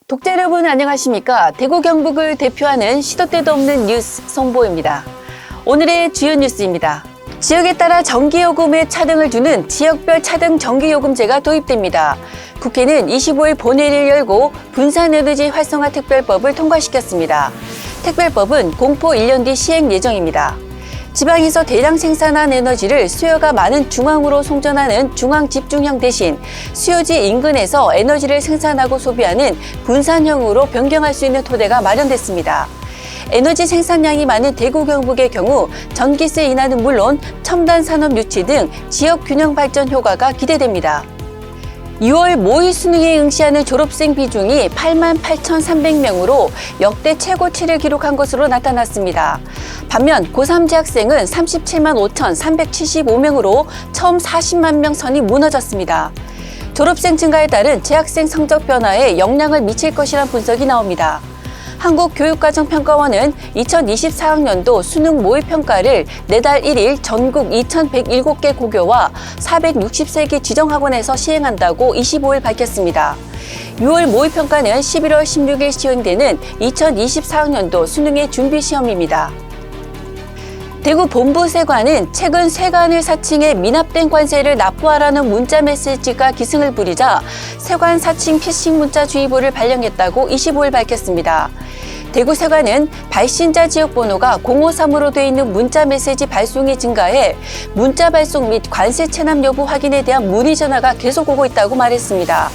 독자 여러분 안녕하십니까? 대구 경북을 대표하는 시도 때도 없는 뉴스 송보입니다. 오늘의 주요 뉴스입니다. 지역에 따라 전기요금에 차등을 두는 지역별 차등 전기요금제가 도입됩니다. 국회는 25일 본회의를 열고 분산에너지 활성화 특별법을 통과시켰습니다. 특별법은 공포 1년 뒤 시행 예정입니다. 지방에서 대량 생산한 에너지를 수요가 많은 중앙으로 송전하는 중앙집중형 대신 수요지 인근에서 에너지를 생산하고 소비하는 분산형으로 변경할 수 있는 토대가 마련됐습니다. 에너지 생산량이 많은 대구 경북의 경우 전기세 인하는 물론 첨단 산업 유치 등 지역 균형 발전 효과가 기대됩니다. 6월 모의 수능에 응시하는 졸업생 비중이 88,300명으로 역대 최고치를 기록한 것으로 나타났습니다. 반면 고3 재학생은 37만 5,375명으로 처음 40만 명 선이 무너졌습니다. 졸업생 증가에 따른 재학생 성적 변화에 영향을 미칠 것이란 분석이 나옵니다. 한국교육과정평가원은 2024학년도 수능 모의평가를 내달 1일 전국 2,107개 고교와 460세 개 지정학원에서 시행한다고 25일 밝혔습니다. 6월 모의평가는 11월 16일 시행되는 2024학년도 수능의 준비시험입니다. 대구 본부세관은 최근 세관을 사칭해 미납된 관세를 납부하라는 문자 메시지가 기승을 부리자 세관 사칭 피싱 문자 주의보를 발령했다고 25일 밝혔습니다. 대구세관은 발신자 지역번호가 053으로 되어 있는 문자 메시지 발송이 증가해 문자 발송 및 관세 체납 여부 확인에 대한 문의 전화가 계속 오고 있다고 말했습니다.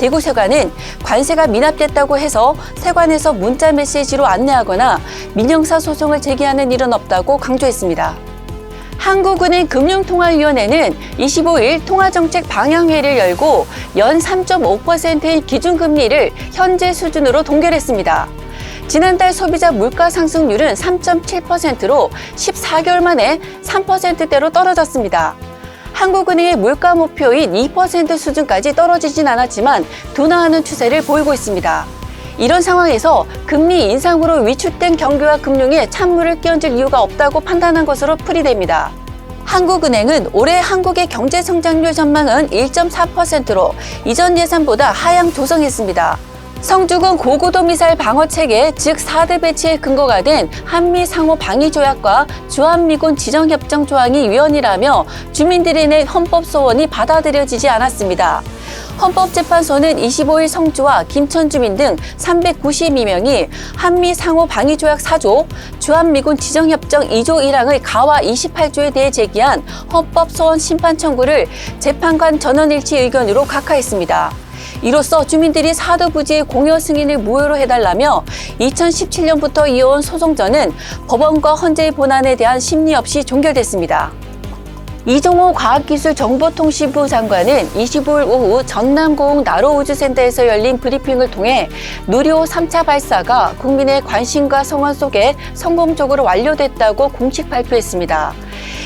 대구세관은 관세가 미납됐다고 해서 세관에서 문자 메시지로 안내하거나 민형사 소송을 제기하는 일은 없다고 강조했습니다. 한국은행 금융통화위원회는 25일 통화정책 방향회의를 열고 연 3.5%인 기준금리를 현재 수준으로 동결했습니다. 지난달 소비자 물가 상승률은 3.7%로 14개월 만에 3%대로 떨어졌습니다. 한국은행의 물가 목표인 2% 수준까지 떨어지진 않았지만 둔화하는 추세를 보이고 있습니다. 이런 상황에서 금리 인상으로 위축된 경기와 금융에 찬물을 끼얹을 이유가 없다고 판단한 것으로 풀이됩니다. 한국은행은 올해 한국의 경제 성장률 전망은 1.4%로 이전 예상보다 하향 조정했습니다. 성주군 고고도 미사일 방어 체계, 즉 4대 배치의 근거가 된 한미 상호 방위 조약과 주한미군 지정협정 조항이 위헌이라며 주민들이 낸 헌법 소원이 받아들여지지 않았습니다. 헌법재판소는 25일 성주와 김천 주민 등 392명이 한미 상호 방위 조약 4조, 주한미군 지정협정 2조 1항의 가와 28조에 대해 제기한 헌법 소원 심판 청구를 재판관 전원일치 의견으로 각하했습니다. 이로써 주민들이 사드 부지의 공여 승인을 무효로 해달라며 2017년부터 이어온 소송전은 법원과 헌재의 본안에 대한 심리 없이 종결됐습니다. 이종호 과학기술정보통신부 장관은 25일 오후 전남고흥 나로우주센터에서 열린 브리핑을 통해 누리호 3차 발사가 국민의 관심과 성원 속에 성공적으로 완료됐다고 공식 발표했습니다.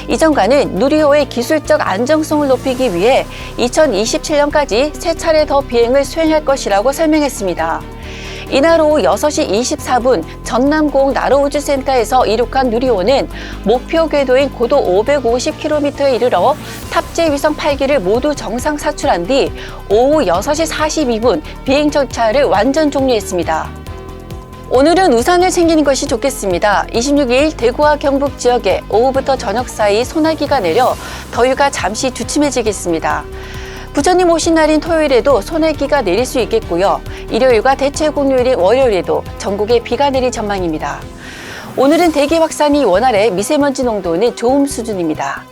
이 장관은 누리호의 기술적 안정성을 높이기 위해 2027년까지 3차례 더 비행을 수행할 것이라고 설명했습니다. 이날 오후 6시 24분 전남고흥 나로우주센터에서 이륙한 누리호는 목표 궤도인 고도 550km에 이르러 탑재 위성 8기를 모두 정상 사출한 뒤 오후 6시 42분 비행 절차를 완전 종료했습니다. 오늘은 우산을 챙기는 것이 좋겠습니다. 26일 대구와 경북 지역에 오후부터 저녁 사이 소나기가 내려 더위가 잠시 주춤해지겠습니다. 부처님 오신 날인 토요일에도 소나기가 내릴 수 있겠고요. 일요일과 대체 공휴일인 월요일에도 전국에 비가 내릴 전망입니다. 오늘은 대기 확산이 원활해 미세먼지 농도는 좋음 수준입니다.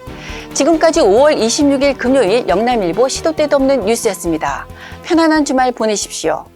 지금까지 5월 26일 금요일 영남일보 시도 때도 없는 뉴스였습니다. 편안한 주말 보내십시오.